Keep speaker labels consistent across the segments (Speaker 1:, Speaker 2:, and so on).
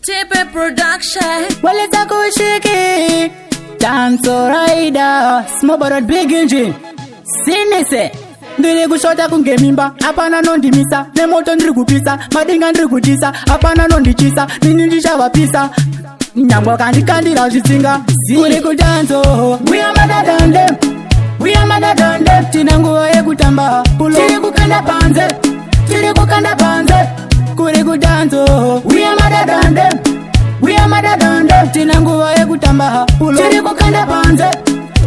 Speaker 1: TIPE production.
Speaker 2: Well, it's a KUSHIE King Dancehall rider, small but big engine. Sinise ndiri kushota kunge mimba, apana nondimisa. Nemoto ndiri kupisa, madinga ndiri kutisa. Apana nondichisa, nini ndichavapisa. Nyangwa kandikandira zvitsinga. Kuri kudanzo, we are madder than them. We are madder than them. Tina nguva yekutamba pulo. Tiri kukanda panze, tiri kukanda panze. Kuri kudanzo, we are madder than them. We are madder than them. Tina nguva yekutamba pulo. Tiri kukanda panze,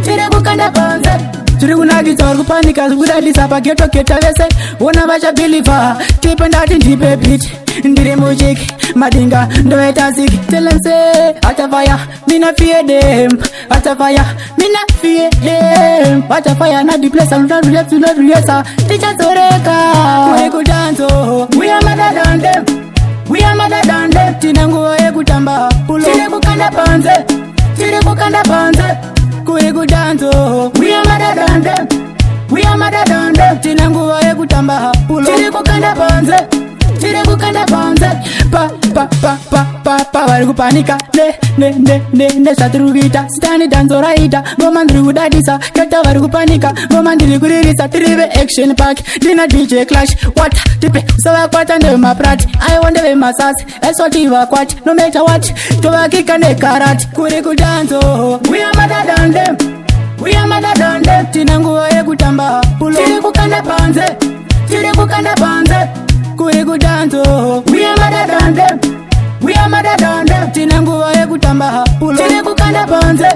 Speaker 2: tiri kukanda panze. Tiri kunagisa uri kupanika zvekudadisa pageto keta vese vona vachabhilivha. TIPE ndati ndipe beat ndiri muchiki madinga ndoita ziki. Tell them say atafaya mina fear them, atafaya mina fear them. Atafaya na the place I'm not rehearsa tichazoreka. Kuri kudanzo, we are madder than them. We are madder than them. Tina nguva yekutamba pulo. Tiri kukanda panze, tiri kukanda panze. Kuri kudanzo, we are madder than them. We are madder than them. Tina nguva yekutamba pulo. Tiri kukanda panze, tiri kukanda panze. Pa vari kupanika ne zvatirikuita. Sitani danzo raita ngoma ndiri kudadisa. Keta vari kupanika ngoma ndiri kuririsa. Tiri ve-action park ndina DJ Clash. What TIPE usavakwata ndevemaprati aiwo ndevemasasi esoti vakwati. No matter what tovakika nekarati. Kuri kudanzo, we are madder than them. We are madder than them. Tina nguva yekutamba pulo. Tiri kukanda panze, tiri kukanda panze. Kuri kudanzo, we are madder than them. We are madder than them. Tina nguva yekutamba pulo. Tiri kukanda panze,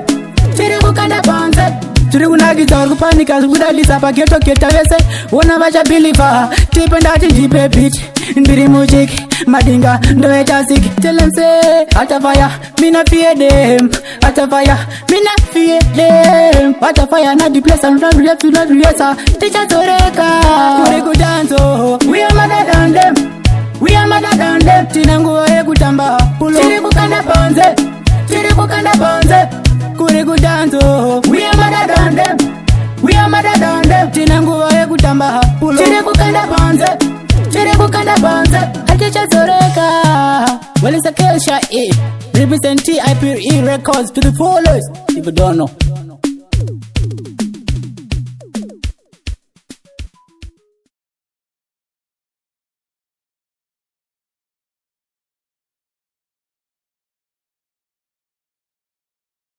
Speaker 2: tiri kukanda panze. Tiri kunagisa uri kupanika zvekudadisa pageto keta vese vona vachabhilivha. TIPE ndati ndipe beat ndiri muchiki madinga ndoita ziki. Tell them say atafaya mina fear them, atafaya mina fear them. Atafaya na the place I'm not rehearsa tichazoreka. Kuri kudanzo, we are madder than them. We are madder than them. Tina nguva yekutamba pulo. Tiri kukanda panze, tiri kukanda panze. Kuri kudanzo, we are madder than them. We are madder than them. Tina nguva yekutamba pulo. Tiri kukanda panze, tiri kukanda panze. Atichazoreka. Well, it's a KUSHIE represent TIPE records to the followers. If you don't know.